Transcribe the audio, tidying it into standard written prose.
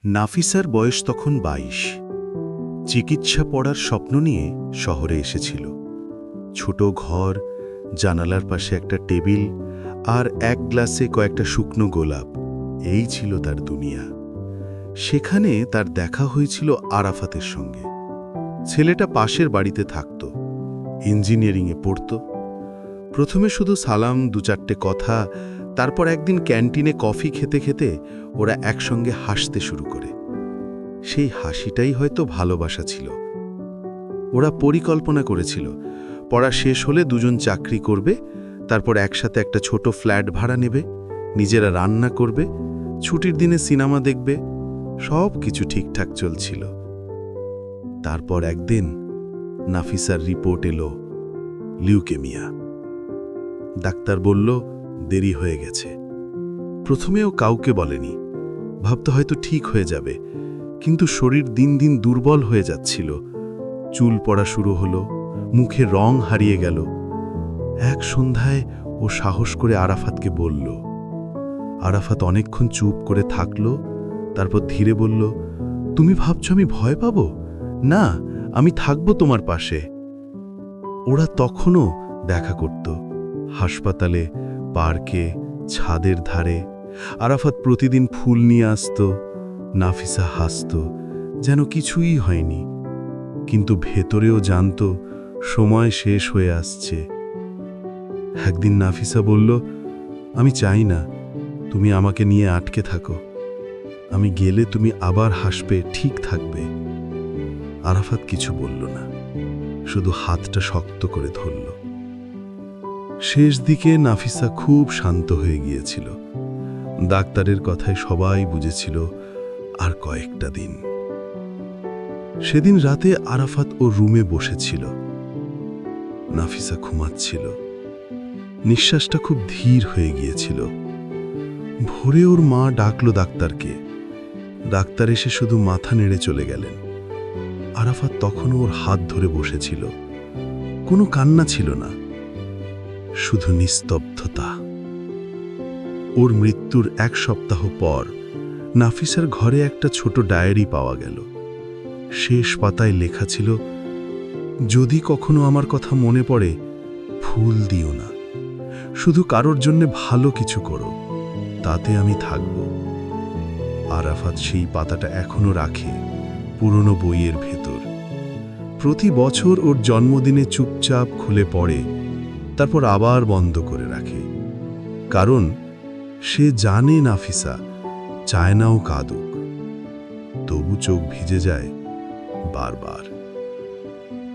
নাফিসার বয়স তখন ২২। চিকিৎসা পড়ার স্বপ্ন নিয়ে শহরে এসেছিল। ছোট ঘর, জানালার পাশে একটা টেবিল আর এক গ্লাসে কয়েকটা শুকনো গোলাপ, এই ছিল তার দুনিয়া। সেখানে তার দেখা হয়েছিল আরাফাতের সঙ্গে। ছেলেটা পাশের বাড়িতে থাকত, ইঞ্জিনিয়ারিংয়ে পড়ত। প্রথমে শুধু সালাম, ২-৪টে কথা, তারপর একদিন ক্যান্টিনে কফি খেতে খেতে ওরা একসঙ্গে হাসতে শুরু করে। সেই হাসিটাই হয়তো ভালোবাসা ছিল। ওরা পরিকল্পনা করেছিল পড়া শেষ হলে দুজন চাকরি করবে, তারপর একসাথে একটা ছোট ফ্ল্যাট ভাড়া নেবে, নিজেরা রান্না করবে, ছুটির দিনে সিনেমা দেখবে। সব কিছু ঠিকঠাক চলছিল। তারপর একদিন নাফিসার রিপোর্ট এলো লিউকেমিয়া। ডাক্তার বলল দেরি হয়ে গেছে। প্রথমেও কাউকে বলেনি, ভাবতে হয়তো ঠিক হয়ে যাবে, কিন্তু শরীর দিন দিন দুর্বল হয়ে যাচ্ছিল। চুল পড়া শুরু হলো, মুখে রং হারিয়ে গেল। এক সন্ধ্যায় ও সাহস করে আরাফাতকে বলল। আরাফাত অনেকক্ষণ চুপ করে থাকল, তারপর ধীরে বলল, তুমি ভাবছো আমি ভয় পাব? না, আমি থাকব তোমার পাশে। ওরা তখনও দেখা করত, হাসপাতালে, পার্কে, ছাদের ধারে। আরাফাত প্রতিদিন ফুল নিয়ে আসত, নাফিসা হাসত, যেন কিছুই হয়নি, কিন্তু ভেতরেও জানত সময় শেষ হয়ে আসছে। একদিন নাফিসা বলল, আমি চাই না তুমি আমাকে নিয়ে আটকে থাকো, আমি গেলে তুমি আবার হাসবে, ঠিক থাকবে। আরাফাত কিছু বলল না, শুধু হাতটা শক্ত করে ধরল। শেষ দিকে নাফিসা খুব শান্ত হয়ে গিয়েছিল। ডাক্তারের কথায় সবাই বুঝেছিল আর কয়েকটা দিন। সেদিন রাতে আরাফাত ও রুমে বসেছিল। নাফিসা ঘুমাচ্ছিল, নিঃশ্বাসটা খুব ধীর হয়ে গিয়েছিল। ভোরে ওর মা ডাকল ডাক্তারকে। ডাক্তার এসে শুধু মাথা নেড়ে চলে গেলেন। আরাফাত তখনও ওর হাত ধরে বসেছিল। কোনো কান্না ছিল না, শুধু নিস্তব্ধতা। ওর মৃত্যুর ১ সপ্তাহ পর নাফিসার ঘরে একটা ছোট ডায়েরি পাওয়া গেল। শেষ পাতায় লেখা ছিল, যদি কখনো আমার কথা মনে পড়ে, ফুল দিও না, শুধু কারোর জন্য ভালো কিছু করো, তাতে আমি থাকব। আরাফাত সেই পাতাটা এখনো রাখে পুরনো বইয়ের ভেতর। প্রতি বছর ওর জন্মদিনে চুপচাপ খুলে পড়ে, তারপর আবার বন্ধ করে রাখে। কারণ সে জানে নাফিসা চায় না ও কাঁদুক, তবু চোখ ভিজে যায় বারবার।